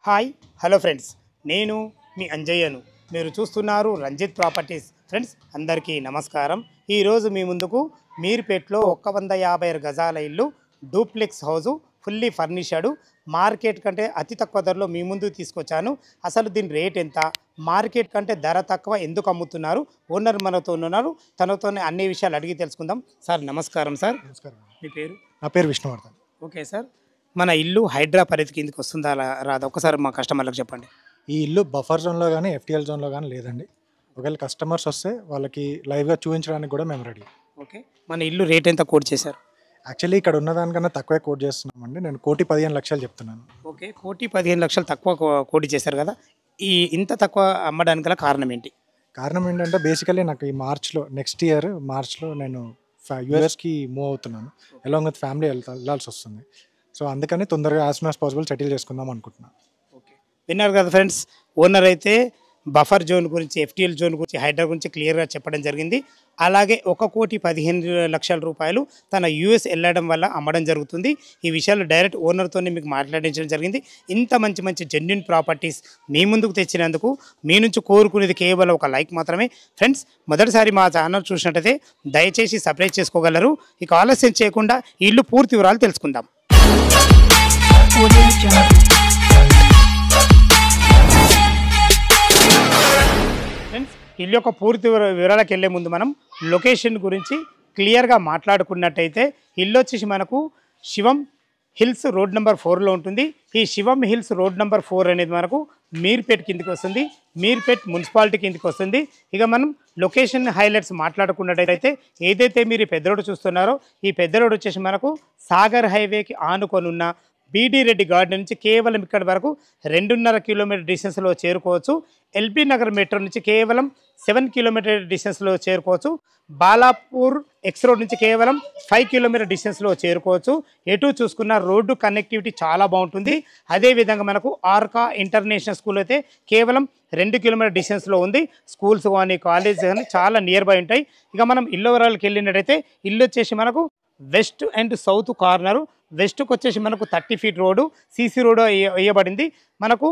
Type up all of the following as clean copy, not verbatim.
Hi hello friends, నేను మీ అంజయ్యను. మీరు చూస్తున్నారు రంజిత్ ప్రాపర్టీస్. ఫ్రెండ్స్ అందరికీ నమస్కారం. ఈరోజు మీ ముందుకు మీర్పేట్లో 150 గజాల ఇల్లు, డూప్లెక్స్ హౌజు, ఫుల్లీ ఫర్నిషడు, మార్కెట్ కంటే అతి తక్కువ ధరలో మీ ముందుకు తీసుకొచ్చాను. అసలు దీని రేట్ ఎంత, మార్కెట్ కంటే ధర తక్కువ ఎందుకు అమ్ముతున్నారు, ఓనర్ మనతో ఉన్నారు, తనతోనే అన్ని విషయాలు అడిగి తెలుసుకుందాం. సార్ నమస్కారం. సార్ నమస్కారం. మీ పేరు? నా పేరు విష్ణువర్ధన్. ఓకే సార్, మన ఇల్లు హైడ్రా పరిధి కిందకి వస్తుందా రాదా ఒకసారి మా కస్టమర్లకు చెప్పండి. ఈ ఇల్లు బఫర్ జోన్లో కానీ ఎఫ్టీఎల్ జోన్లో కానీ లేదండి. ఒకవేళ కస్టమర్స్ వస్తే వాళ్ళకి లైవ్గా చూపించడానికి కూడా మేము రెడీ. ఓకే, మన ఇల్లు రేట్ ఎంత కోట్ చేశారు? యాక్చువల్లీ ఇక్కడ ఉన్నదానికన్నా తక్కువే కోట్ చేస్తున్నామండి. నేను 1,15,00,000 చెప్తున్నాను. ఓకే, 1,15,00,000 తక్కువ కోటి చేశారు కదా. ఇంత తక్కువ అమ్మడానికి గల కారణం ఏంటి? కారణం ఏంటంటే బేసికలీ నాకు ఈ నెక్స్ట్ ఇయర్ మార్చ్లో నేను యూఎస్కి మూవ్ అవుతున్నాను. అలాంగ్ విత్ ఫ్యామిలీ వెళ్ళాల్సి వస్తుంది. సో అందుకని తొందరగా as soon as possible settle చేసుకుందాం అనుకుంటున్నాను. ఓకే, విన్నారు కదా ఫ్రెండ్స్, ఓనర్ అయితే బఫర్ జోన్ గురించి, ఎఫ్టీఎల్ జోన్ గురించి, హైడ్రా గురించి క్లియర్గా చెప్పడం జరిగింది. అలాగే 1,15,00,000 రూపాయలు తన యూఎస్ వెళ్ళడం వల్ల అమ్మడం జరుగుతుంది. ఈ విషయాలు డైరెక్ట్ ఓనర్తోనే మీకు మాట్లాడించడం జరిగింది. ఇంత మంచి మంచి జెన్యూన్ ప్రాపర్టీస్ మీ ముందుకు తెచ్చినందుకు మీ నుంచి కోరుకునేది కేవలం ఒక లైక్ మాత్రమే. ఫ్రెండ్స్, మొదటిసారి మా ఛానల్ చూసినట్టయితే దయచేసి సబ్స్క్రైబ్ చేసుకోగలరు. ఇక ఆలస్యం చేయకుండా ఈ ఇల్లు పూర్తి వివరాలు తెలుసుకుందాం. ఫ్రెండ్స్, ఇల్లు యొక్క పూర్తి వివరాలకు వెళ్ళే ముందు మనం లొకేషన్ గురించి క్లియర్గా మాట్లాడుకున్నట్టయితే ఇల్లు వచ్చేసి మనకు శివం హిల్స్ రోడ్ నెంబర్ 4లో ఉంటుంది. ఈ శివం హిల్స్ రోడ్ నెంబర్ 4 అనేది మనకు మీర్పేట్ కిందికి వస్తుంది, మీర్పేట్ మున్సిపాలిటీ కిందికి వస్తుంది. ఇక మనం లొకేషన్ హైలైట్స్ మాట్లాడుకున్నట్టయితే ఏదైతే మీరు ఈ పెద్ద రోడ్డు చూస్తున్నారో ఈ పెద్ద రోడ్డు వచ్చేసి మనకు సాగర్ హైవేకి ఆనుకొనున్న బీడీ రెడ్డి గార్డెన్ నుంచి కేవలం ఇక్కడ వరకు 2.5 కిలోమీటర్ డిస్టెన్స్లో చేరుకోవచ్చు. ఎల్బీ నగర్ మెట్రో నుంచి కేవలం 7 కిలోమీటర్ డిస్టెన్స్లో చేరుకోవచ్చు. బాలాపూర్ ఎక్స్ రోడ్ నుంచి కేవలం 5 కిలోమీటర్ డిస్టెన్స్లో చేరుకోవచ్చు. ఎటు చూసుకున్న రోడ్డు కనెక్టివిటీ చాలా బాగుంటుంది. అదేవిధంగా మనకు ఆర్కా ఇంటర్నేషనల్ స్కూల్ అయితే కేవలం 2 కిలోమీటర్ డిస్టెన్స్లో ఉంది. స్కూల్స్ కానీ కాలేజ్ కానీ చాలా నియర్ బై ఉంటాయి. ఇక మనం ఇల్లు వివరాలకు వెళ్ళినట్టయితే ఇల్లు వచ్చేసి మనకు వెస్ట్ అండ్ సౌత్ కార్నరు. వెస్ట్కి వచ్చేసి మనకు 30 ఫీట్ రోడ్డు, సీసీ రోడ్డు వేయబడింది. మనకు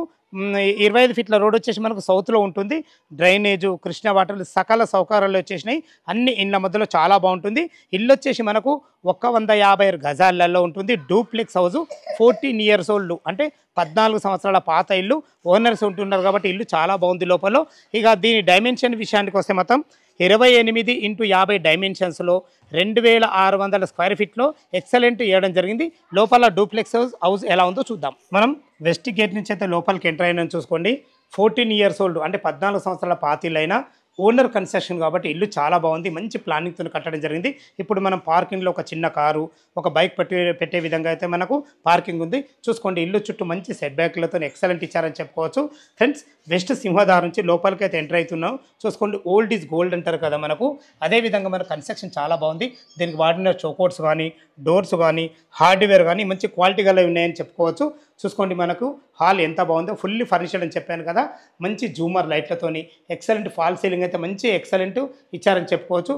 25 ఫీట్ల రోడ్ వచ్చేసి మనకు సౌత్లో ఉంటుంది. డ్రైనేజు, కృష్ణా వాటర్ సకల సౌకర్యాలు వచ్చేసినాయి. అన్ని ఇళ్ళ మధ్యలో చాలా బాగుంటుంది. ఇల్లు వచ్చేసి మనకు 150 గజాలలో ఉంటుంది. డూప్లెక్స్ హౌజు, 14 ఇయర్స్ ఓల్డ్ అంటే 14 సంవత్సరాల పాత ఇల్లు. ఓనర్స్ ఉంటున్నారు కాబట్టి ఇల్లు చాలా బాగుంది లోపల. ఇక దీని డైమెన్షన్ విషయానికి వస్తే మొత్తం 28x50 డైమెన్షన్స్లో 2,600 స్క్వేర్ ఫీట్లో ఎక్సలెంట్ ఇవ్వడం జరిగింది. లోపల డూప్లెక్స్ హౌస్ ఎలా ఉందో చూద్దాం. మనం వెస్ట్ గేట్ నుంచి అయితే లోపలికి ఎంటర్ అయినా చూసుకోండి. 14 ఇయర్స్ ఓల్డ్ అంటే 14 సంవత్సరాల పాత ఇల్లు అయినా ఓనర్ కన్స్ట్రక్షన్ కాబట్టి ఇల్లు చాలా బాగుంది. మంచి ప్లానింగ్తో కట్టడం జరిగింది. ఇప్పుడు మనం పార్కింగ్లో ఒక చిన్న కారు, ఒక బైక్ పెట్టే విధంగా అయితే మనకు పార్కింగ్ ఉంది. చూసుకోండి, ఇల్లు చుట్టూ మంచి సెట్ బ్యాక్లతో ఎక్సలెంట్ ఇచ్చారని చెప్పుకోవచ్చు. ఫ్రెండ్స్, వెస్ట్ సింహదార్ నుంచి లోపలికి అయితే ఎంటర్ అవుతున్నాం. చూసుకోండి, ఓల్డ్ ఈజ్ గోల్డ్ అంటారు కదా మనకు. అదేవిధంగా మన కన్స్ట్రక్షన్ చాలా బాగుంది. దీనికి వాడిన చోకోట్స్ కానీ, డోర్స్ కానీ, హార్డ్వేర్ కానీ మంచి క్వాలిటీ గల ఉన్నాయని చెప్పుకోవచ్చు. చూసుకోండి, మనకు హాల్ ఎంత బాగుందో, ఫుల్లీ ఫర్నిచర్డ్ అని చెప్పాను కదా. మంచి జూమర్ లైట్లతోని ఎక్సలెంట్ ఫాల్ సీలింగ్ అయితే మంచి ఎక్సలెంట్ ఇచ్చారని చెప్పుకోవచ్చు.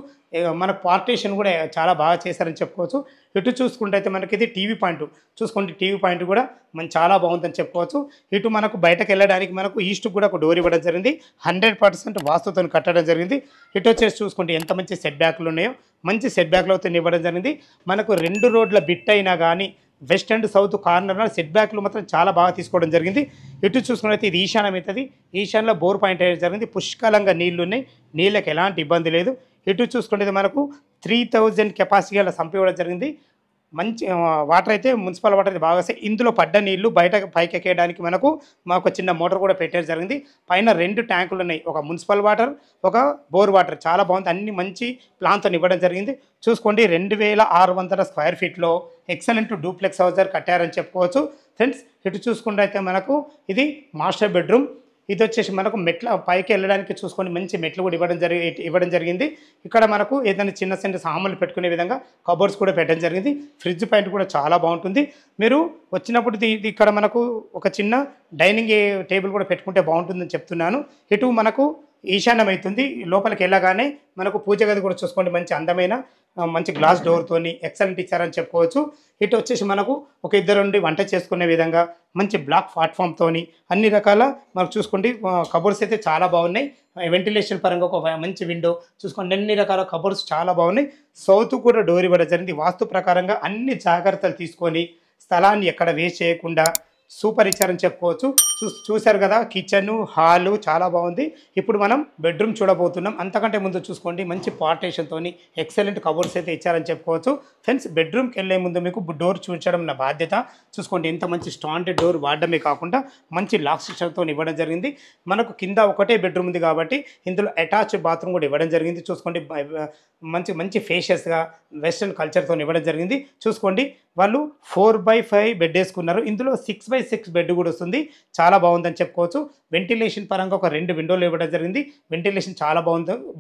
మన పార్టీషన్ కూడా చాలా బాగా చేశారని చెప్పుకోవచ్చు. ఇటు చూసుకుంటే అయితే మనకి ఇది టీవీ పాయింట్. చూసుకోండి, టీవీ పాయింట్ కూడా చాలా బాగుందని చెప్పుకోవచ్చు. ఇటు మనకు బయటకు వెళ్ళడానికి మనకు ఈస్ట్ కూడా ఒక డోర్ ఇవ్వడం జరిగింది. 100% వాస్తుతో కట్టడం జరిగింది. ఇటు వచ్చేసి చూసుకోండి ఎంత మంచి సెట్ బ్యాక్లు ఉన్నాయో, మంచి సెట్ బ్యాక్లతో ఇవ్వడం జరిగింది. మనకు 2 రోడ్ల బిట్ అయినా కానీ west and south corner set బ్యాక్లు మాత్రం చాలా బాగా తీసుకోవడం జరిగింది. ఇటు చూసుకున్నైతే ఇది ఈశాన్యం అవుతుంది. ఈశాన్యంలో బోర్ పాయింట్ అయ్యడం జరిగింది. పుష్కలంగా నీళ్లు ఉన్నాయి, నీళ్ళకి ఎలాంటి ఇబ్బంది లేదు. ఇటు చూసుకునేది మనకు 3000 కెపాసిటీ అలా సంపివ్వడం జరిగింది. మంచి వాటర్ అయితే మున్సిపల్ వాటర్ అయితే బాగా వస్తాయి. ఇందులో పడ్డ నీళ్లు పైకి ఎక్కేయడానికి మాకు చిన్న మోటార్ కూడా పెట్టడం జరిగింది. పైన 2 ట్యాంకులు ఉన్నాయి, ఒక మున్సిపల్ వాటర్, ఒక బోర్ వాటర్. చాలా బాగుంది, అన్ని మంచి ప్లాన్తో ఇవ్వడం జరిగింది. చూసుకోండి, 2,600 స్క్వేర్ ఫీట్లో ఎక్సలెంట్ డూప్లెక్స్ హౌస్ కట్టారని చెప్పుకోవచ్చు. ఫ్రెండ్స్, ఇటు చూసుకుంటే అయితే మనకు ఇది మాస్టర్ బెడ్రూమ్. ఇది వచ్చేసి మనకు మెట్ల పైకి వెళ్ళడానికి చూసుకొని మంచి మెట్లు కూడా ఇవ్వడం జరిగింది. ఇక్కడ మనకు ఏదైనా చిన్న సామాన్లు పెట్టుకునే విధంగా కబోర్డ్స్ కూడా పెట్టడం జరిగింది. ఫ్రిడ్జ్ పాయింట్ కూడా చాలా బాగుంటుంది. మీరు వచ్చినప్పుడు ఇక్కడ మనకు ఒక చిన్న డైనింగ్ టేబుల్ కూడా పెట్టుకుంటే బాగుంటుందని చెప్తున్నాను. ఇటు మనకు ఈశాన్యం అవుతుంది. లోపలికి వెళ్ళగానే మనకు పూజ గది కూడా చూసుకోండి, మంచి అందమైన మంచి గ్లాస్ డోర్తోని ఎక్సలెంట్ ఇచ్చారని చెప్పుకోవచ్చు. ఇటు వచ్చేసి మనకు ఒక ఇద్దరు నుండి వంట చేసుకునే విధంగా మంచి బ్లాక్ ప్లాట్ఫామ్తోని అన్ని రకాల మనకు చూసుకోండి కబోర్డ్స్ అయితే చాలా బాగున్నాయి. వెంటిలేషన్ పరంగా ఒక మంచి విండో చూసుకోండి, అన్ని రకాల కబోర్డ్స్ చాలా బాగున్నాయి. సౌత్ కూడా డోర్ ఇవ్వడం జరిగింది. వాస్తు ప్రకారంగా అన్ని జాగ్రత్తలు తీసుకొని స్థలాన్ని ఎక్కడ వేస్ట్ చేయకుండా సూపర్ ఇచ్చారని చెప్పుకోవచ్చు. చూశారు కదా, కిచెన్ హాలు చాలా బాగుంది. ఇప్పుడు మనం బెడ్రూమ్ చూడబోతున్నాం. అంతకంటే ముందు చూసుకోండి మంచి పార్టేషన్తో ఎక్సలెంట్ కబోర్డ్స్ అయితే ఇచ్చారని చెప్పుకోవచ్చు. ఫ్రెండ్స్, బెడ్రూమ్కి వెళ్ళే ముందు మీకు డోర్ చూపించడం నా బాధ్యత. చూసుకోండి ఎంత మంచి స్టాండర్డ్ డోర్ వాడడమే కాకుండా మంచి లాక్ సిస్టమ్తో ఇవ్వడం జరిగింది. మనకు కింద ఒకటే బెడ్రూమ్ ఉంది కాబట్టి ఇందులో అటాచ్ బాత్రూమ్ కూడా ఇవ్వడం జరిగింది. చూసుకోండి మంచి మంచి ఫేషియస్గా వెస్ట్రన్ కల్చర్తో ఇవ్వడం జరిగింది. చూసుకోండి వాళ్ళు 4x5 బెడ్ వేసుకున్నారు. ఇందులో 6x6 బెడ్ కూడా వస్తుంది. చాలా బాగుందని చెప్పుకోవచ్చు. వెంటిలేషన్ పరంగా ఒక 2 విండోలు ఇవ్వడం జరిగింది. వెంటిలేషన్ చాలా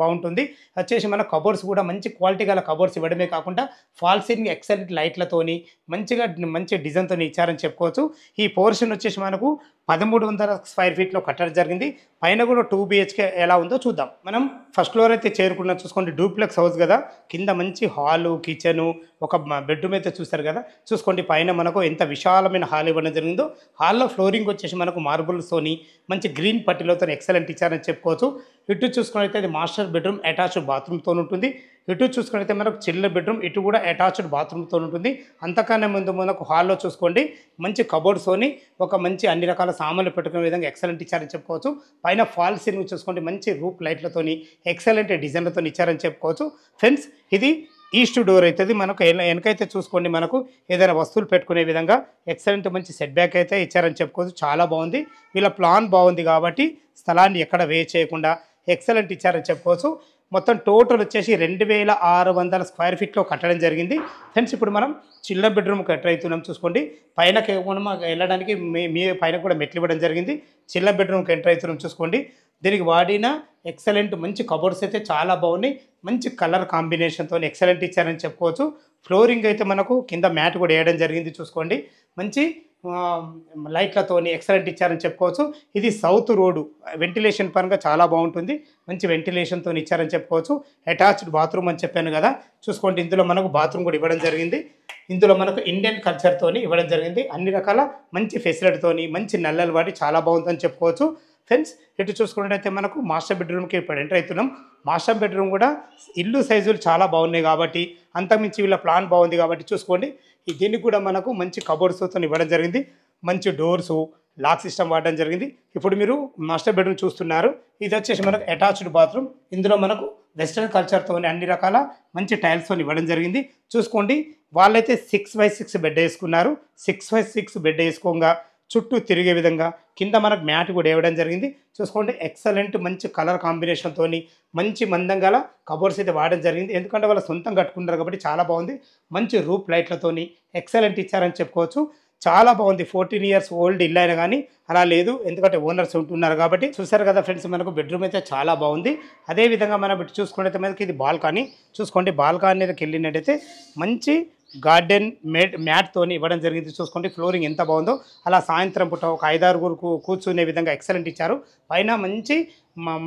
బాగుంటుంది. వచ్చేసి మన కబోర్డ్స్ కూడా మంచి క్వాలిటీ గల కబోర్డ్స్ ఇవ్వడమే కాకుండా ఫాల్ సీలింగ్ ఎక్సలెంట్ లైట్లతోని మంచి డిజైన్తో ఇచ్చారని చెప్పుకోవచ్చు. ఈ పోర్షన్ వచ్చేసి మనకు 1300 స్క్వేర్ ఫీట్లో కట్టడం జరిగింది. పైన కూడా 2 BHK ఎలా ఉందో చూద్దాం. మనం ఫస్ట్ ఫ్లోర్ అయితే చేరుకున్నాం. చూసుకోండి డూప్లెక్స్ హౌస్ కదా, కింద మంచి హాలు కిచెను ఒక బెడ్రూమ్ అయితే చూస్తారు కదా. చూసుకోండి పైన మనకు ఎంత విశాలమైన హాల్ ఇవ్వడం జరిగిందో. హాల్లో ఫ్లోరింగ్ వచ్చేసి మనకు మార్బుల్స్తోని మంచి గ్రీన్ పట్టిలతో ఎక్సలెంట్ ఇచ్చారని చెప్పుకోవచ్చు. ఇటు చూసుకున్నట్లయితే అది మాస్టర్ బెడ్రూమ్ అటాచ్డ్ బాత్రూమ్తో ఉంటుంది. ఇటు చూసుకున్నట్లయితే మనకు చిల్డ్రన్ బెడ్రూమ్, ఇటు కూడా అటాచ్డ్ బాత్రూమ్తో ఉంటుంది. అంతకన్నా ముందు మనకు హాల్లో చూసుకోండి మంచి కబోర్డ్స్తోని ఒక మంచి అన్ని రకాల సామాన్లు పెట్టుకునే విధంగా ఎక్సలెంట్ ఇచ్చారని చెప్పుకోవచ్చు. పైన ఫాల్ సీలింగ్ చూసుకోండి మంచి రూప్ లైట్లతోని ఎక్సలెంట్ డిజైన్లతో ఇచ్చారని చెప్పుకోవచ్చు. ఫ్రెండ్స్, ఇది ఈస్ట్ డోర్ అవుతుంది. మనకు వెనకైతే చూసుకోండి మనకు ఏదైనా వస్తువులు పెట్టుకునే విధంగా ఎక్సలెంట్ మంచి సెట్ బ్యాక్ అయితే ఇచ్చారని చెప్పుకోవచ్చు. చాలా బాగుంది. వీళ్ళ ప్లాన్ బాగుంది కాబట్టి స్థలాన్ని ఎక్కడ వేస్ట్ చేయకుండా ఎక్సలెంట్ ఇచ్చారని చెప్పుకోవచ్చు. మొత్తం టోటల్ వచ్చేసి 2600 స్క్వేర్ ఫీట్లో కట్టడం జరిగింది. ఫ్రెండ్స్, ఇప్పుడు మనం చిల్డ్రన్ బెడ్రూమ్కి ఎంటర్ అవుతున్నాం. చూసుకోండి పైనకి వెళ్ళడానికి మీ పైన కూడా మెట్లు ఇవ్వడం జరిగింది. చిల్డ్రన్ బెడ్రూమ్కి ఎంటర్ అవుతున్నాం. చూసుకోండి దీనికి వాడిన ఎక్సలెంట్ మంచి కబోర్డ్స్ అయితే చాలా బాగున్నాయి. మంచి కలర్ కాంబినేషన్తో ఎక్సలెంట్ ఇచ్చారని చెప్పుకోవచ్చు. ఫ్లోరింగ్ అయితే మనకు కింద మ్యాట్ కూడా వేయడం జరిగింది. చూసుకోండి మంచి లైట్లతోని ఎక్సలెంట్ ఇచ్చారని చెప్పుకోవచ్చు. ఇది సౌత్ రోడ్డు, వెంటిలేషన్ పరంగా చాలా బాగుంటుంది. మంచి వెంటిలేషన్తో ఇచ్చారని చెప్పుకోవచ్చు. అటాచ్డ్ బాత్రూమ్ అని చెప్పాను కదా. చూసుకోండి ఇందులో మనకు బాత్రూమ్ కూడా ఇవ్వడం జరిగింది. ఇందులో మనకు ఇండియన్ కల్చర్తో ఇవ్వడం జరిగింది. అన్ని రకాల మంచి ఫెసిలిటీతోని మంచి నల్లలు వాడి చాలా బాగుందని చెప్పుకోవచ్చు. ఫ్రెండ్స్, ఇటు చూసుకున్నట్టయితే మనకు మాస్టర్ బెడ్రూమ్కి ఇప్పుడు ఎంటర్ అవుతున్నాం. మాస్టర్ బెడ్రూమ్ కూడా ఇల్లు సైజులు చాలా బాగున్నాయి కాబట్టి అంతకుమించి వీళ్ళ ప్లాన్ బాగుంది కాబట్టి చూసుకోండి దీనికి కూడా మనకు మంచి కబోర్డ్స్తో ఇవ్వడం జరిగింది. మంచి డోర్సు లాక్ సిస్టమ్ వాడడం జరిగింది. ఇప్పుడు మీరు మాస్టర్ బెడ్రూమ్ చూస్తున్నారు. ఇది వచ్చేసి మనకు అటాచ్డ్ బాత్రూమ్. ఇందులో మనకు వెస్ట్రన్ కల్చర్తో అన్ని రకాల మంచి టైల్స్తో ఇవ్వడం జరిగింది. చూసుకోండి వాళ్ళైతే 6x6 బెడ్ వేసుకున్నారు. 6x6 బెడ్ వేసుకోగా చుట్టూ తిరిగే విధంగా కింద మనకు మ్యాట్ కూడా వేయడం జరిగింది. చూసుకోండి ఎక్సలెంట్ మంచి కలర్ కాంబినేషన్తో మంచి మందం గల కబోర్డ్స్ అయితే వాడడం జరిగింది. ఎందుకంటే వాళ్ళు సొంతం కట్టుకున్నారు కాబట్టి చాలా బాగుంది. మంచి రూప్ లైట్లతోని ఎక్సలెంట్ ఇచ్చారని చెప్పుకోవచ్చు. చాలా బాగుంది. 14 ఇయర్స్ ఓల్డ్ ఇల్లు అయినా కానీ అలా లేదు, ఎందుకంటే ఓనర్స్ ఉంటున్నారు కాబట్టి. చూసారు కదా ఫ్రెండ్స్, మనకు బెడ్రూమ్ అయితే చాలా బాగుంది. అదేవిధంగా మనం ఇటు చూసుకున్నట్లయితే మనకి ఇది బాల్కనీ. చూసుకోండి బాల్కనీకి వెళ్ళినట్టయితే మంచి గార్డెన్ మ్యాట్తో ఇవ్వడం జరిగింది. చూసుకోండి ఫ్లోరింగ్ ఎంత బాగుందో. అలా సాయంత్రం పూట ఒక 5-6 కూర్చునే విధంగా ఎక్సలెంట్ ఇచ్చారు. పైన మంచి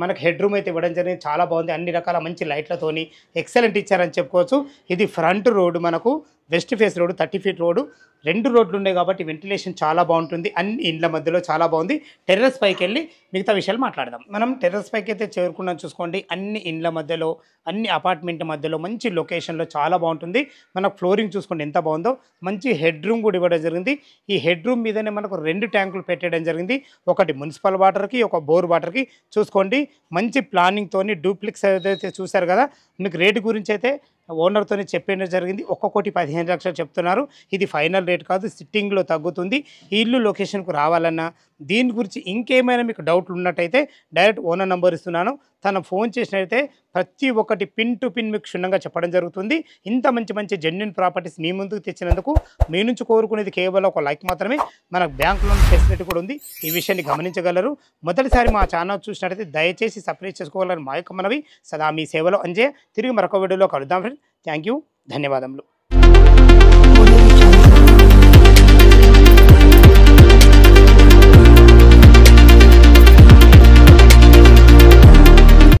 మనకు హెడ్ రూమ్ అయితే ఇవ్వడం జరిగింది. చాలా బాగుంది. అన్ని రకాల మంచి లైట్లతోని ఎక్సలెంట్ ఇచ్చారని చెప్పుకోవచ్చు. ఇది ఫ్రంట్ రోడ్డు, మనకు west face road, 30 feet road. 2 రోడ్లు ఉన్నాయి కాబట్టి వెంటిలేషన్ చాలా బాగుంటుంది. అన్ని ఇండ్ల మధ్యలో చాలా బాగుంది. టెర్రస్ పైకి వెళ్ళి మిగతా విషయాలు మాట్లాడదాం. మనం టెర్రస్ పైకి అయితే చేరుకున్నాం. చూసుకోండి అన్ని ఇండ్ల మధ్యలో అన్ని అపార్ట్మెంట్ మధ్యలో మంచి లొకేషన్లో చాలా బాగుంటుంది. మనకు ఫ్లోరింగ్ చూసుకోండి ఎంత బాగుందో. మంచి హెడ్ రూమ్ కూడా ఇవ్వడం జరిగింది. ఈ హెడ్ రూమ్ మీదనే మనకు 2 ట్యాంకులు పెట్టడం జరిగింది. ఒకటి మున్సిపల్ వాటర్కి, ఒక బోర్ వాటర్కి. చూసుకోండి మంచి ప్లానింగ్తోని డూప్లెక్స్ ఏదైతే చూశారు కదా. మీకు రేటు గురించి అయితే ఓనర్తో చెప్పడం జరిగింది. 1,15 లక్షలు చెప్తున్నారు. ఇది ఫైనల్ రేట్ కాదు, సిట్టింగ్లో తగ్గుతుంది. ఈ ఇల్లు లొకేషన్కు రావాలన్నా దీని గురించి ఇంకేమైనా మీకు డౌట్లు ఉన్నట్టయితే డైరెక్ట్ ఓనర్ నెంబర్ ఇస్తున్నాను. తను ఫోన్ చేసినట్టయితే ప్రతి ఒక్కటి పిన్ టు పిన్ మీకు క్షుణ్ణంగా చెప్పడం జరుగుతుంది. ఇంత మంచి జెన్యూన్ ప్రాపర్టీస్ మీ ముందుకు తెచ్చినందుకు మీ నుంచి కోరుకునేది కేవలం ఒక లైక్ మాత్రమే. మనకు బ్యాంక్ లోన్ ఫెసిలిటీ కూడా ఉంది. ఈ విషయాన్ని గమనించగలరు. మొదటిసారి మా ఛానల్ చూసినట్టయితే దయచేసి సబ్స్క్రైబ్ చేసుకోవాలని మా యొక్క మనవి. సదా మీ సేవలో అంజయ్య. తిరిగి మరొక వీడియోలో కలుద్దాం ఫ్రెండ్స్. థ్యాంక్ యూ, ధన్యవాదములు.